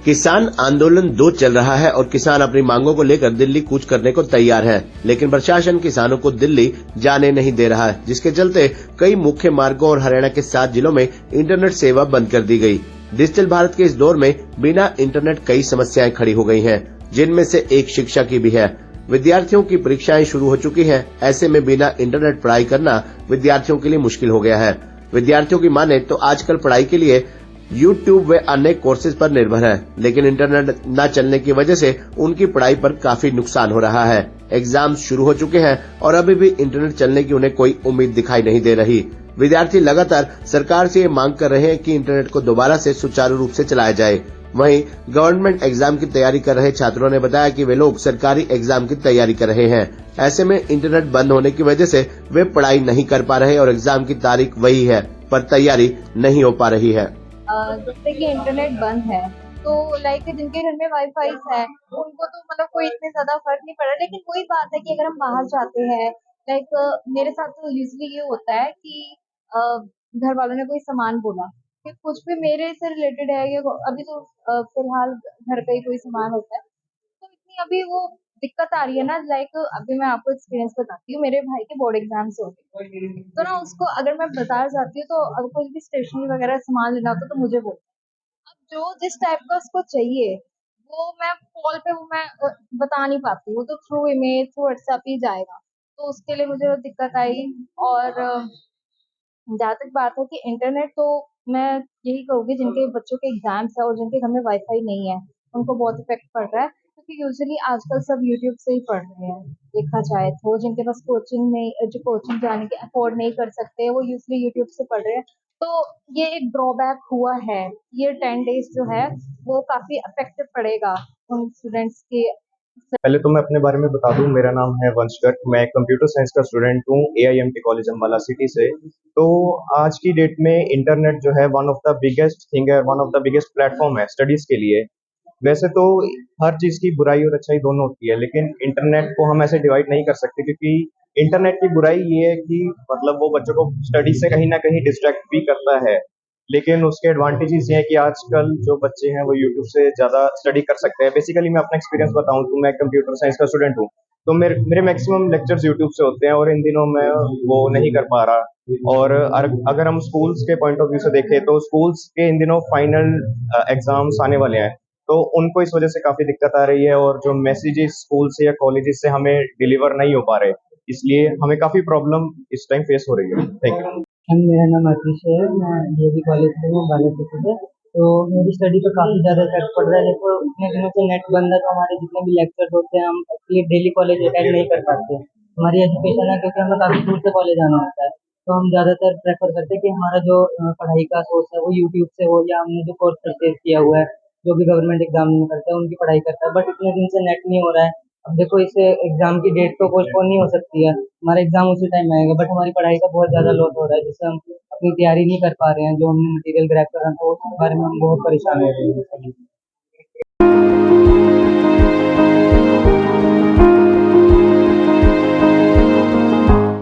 किसान आंदोलन 2 चल रहा है और किसान अपनी मांगों को लेकर दिल्ली कूच करने को तैयार है, लेकिन प्रशासन किसानों को दिल्ली जाने नहीं दे रहा है, जिसके चलते कई मुख्य मार्गों और हरियाणा के 7 जिलों में इंटरनेट सेवा बंद कर दी गई। डिजिटल भारत के इस दौर में बिना इंटरनेट कई समस्याएं खड़ी हो गई हैं, जिनमें से एक शिक्षा की भी है। विद्यार्थियों की परीक्षाएं शुरू हो चुकी हैं, ऐसे में बिना इंटरनेट पढ़ाई करना विद्यार्थियों के लिए मुश्किल हो गया है। विद्यार्थियों की माने तो आजकल पढ़ाई के लिए YouTube व अन्य कोर्सेज पर निर्भर है, लेकिन इंटरनेट न चलने की वजह से उनकी पढ़ाई पर काफी नुकसान हो रहा है। एग्जाम शुरू हो चुके हैं और अभी भी इंटरनेट चलने की उन्हें कोई उम्मीद दिखाई नहीं दे रही। विद्यार्थी लगातार सरकार से ये मांग कर रहे हैं कि इंटरनेट को दोबारा से सुचारू रूप से चलाया जाए। वहीं गवर्नमेंट एग्जाम की तैयारी कर रहे छात्रों ने बताया कि वे लोग सरकारी एग्जाम की तैयारी कर रहे हैं। ऐसे में इंटरनेट बंद होने की वजह से वे पढ़ाई नहीं कर पा रहे और एग्जाम की तारीख वही है, पर तैयारी नहीं हो पा रही है। जैसे कि इंटरनेट बंद है तो लाइक जिनके घर में वाईफाई है उनको तो मतलब कोई इतने ज्यादा फर्क नहीं पड़ रहा, लेकिन वही बात है कि अगर हम बाहर जाते हैं लाइक मेरे साथ तो यूजली ये होता है कि घर वालों ने कोई सामान बोला कि कुछ भी मेरे से रिलेटेड है या अभी तो फिलहाल घर का ही कोई सामान होता है, तो इतनी अभी वो दिक्कत आ रही है ना। लाइक अभी मैं आपको एक्सपीरियंस बताती हूँ, मेरे भाई के बोर्ड एग्जाम्स हो गए तो ना उसको अगर मैं बाजार जाती हूँ तो अगर कोई भी स्टेशनरी वगैरह सामान लेना होता तो मुझे बोलता है। अब जो जिस टाइप का उसको चाहिए वो मैं कॉल पे वो मैं बता नहीं पाती, वो तो थ्रू इमेज थ्रू व्हाट्सएप ही जाएगा, तो उसके लिए मुझे दिक्कत आई। और जहाँ तक बात है कि इंटरनेट तो मैं यही कहूँगी जिनके बच्चों के एग्जाम्स है और जिनके घर में वाईफाई नहीं है उनको बहुत इफेक्ट पड़ रहा है, क्योंकि यूजुअली आजकल सब यूट्यूब से ही पढ़ रहे हैं। देखा जाए तो जिनके पास कोचिंग नहीं, जो कोचिंग जाने के अफोर्ड नहीं कर सकते वो यूजुअली यूट्यूब से पढ़ रहे हैं। तो ये एक ड्रॉबैक हुआ है, ये 10 डेज जो है वो काफी अफेक्टिव पड़ेगा उन स्टूडेंट्स के। पहले तो मैं अपने बारे में बता दूं, मेरा नाम है वंश गर्ग, मैं कंप्यूटर साइंस का स्टूडेंट हूं AIMT कॉलेज अम्बाला सिटी से। तो आज की डेट में इंटरनेट जो है one of the biggest thing है, one of the biggest platform है स्टडीज के लिए। वैसे तो हर चीज की बुराई और अच्छाई दोनों होती है, लेकिन इंटरनेट को हम ऐसे डिवाइड नहीं कर सकते, क्योंकि इंटरनेट की बुराई ये है कि मतलब वो बच्चों को स्टडी से कहीं ना कहीं डिस्ट्रैक्ट भी करता है। लेकिन उसके एडवांटेजेस ये हैं कि आजकल जो बच्चे हैं वो यूट्यूब से ज़्यादा स्टडी कर सकते हैं। बेसिकली मैं अपना एक्सपीरियंस बताऊं तो मैं कंप्यूटर साइंस का स्टूडेंट हूं, तो मेरे मेरे मैक्सिमम लेक्चर्स यूट्यूब से होते हैं और इन दिनों मैं वो नहीं कर पा रहा। और अगर हम स्कूल्स के पॉइंट ऑफ व्यू से देखें तो स्कूल्स के इन दिनों फाइनल एग्जाम्स आने वाले हैं, तो उनको इस वजह से काफ़ी दिक्कत आ रही है और जो मैसेजेस स्कूल से या कॉलेजेस से हमें डिलीवर नहीं हो पा रहे, इसलिए हमें काफ़ी प्रॉब्लम इस टाइम फेस हो रही है। Thank you. मेरा नाम आतिश है, मैं DAV कॉलेज में हूँ बाला सिटी से। तो मेरी स्टडी पे काफ़ी ज़्यादा इफेक्ट पड़ रहा है। देखो इतने दिनों से नेट बंद है तो हमारे जितने भी लेक्चर्स होते हैं हम एक्चुअली डेली कॉलेज अटेंड नहीं कर पाते। हमारी एजुकेशन है क्योंकि हमें काफ़ी दूर से कॉलेज आना होता है, तो हम ज़्यादातर प्रेफर करते हैं कि हमारा जो पढ़ाई का सोर्स है वो यूट्यूब से हो, या हमने जो कोर्स परचेज किया हुआ है जो भी गवर्नमेंट एग्जाम में करता है उनकी पढ़ाई करता है। बट इतने दिन से नेट नहीं हो रहा है। अब देखो इस एग्जाम की डेट तो पोस्टपोन नहीं हो सकती है, हमारा एग्जाम उसी टाइम आएगा, बट हमारी पढ़ाई का बहुत ज़्यादा लॉस हो रहा है जिससे हम अपनी तैयारी नहीं कर पा रहे हैं। जो हमने मटेरियल ग्रैब करना था उसके बारे में हम बहुत परेशान हो रहे हैं।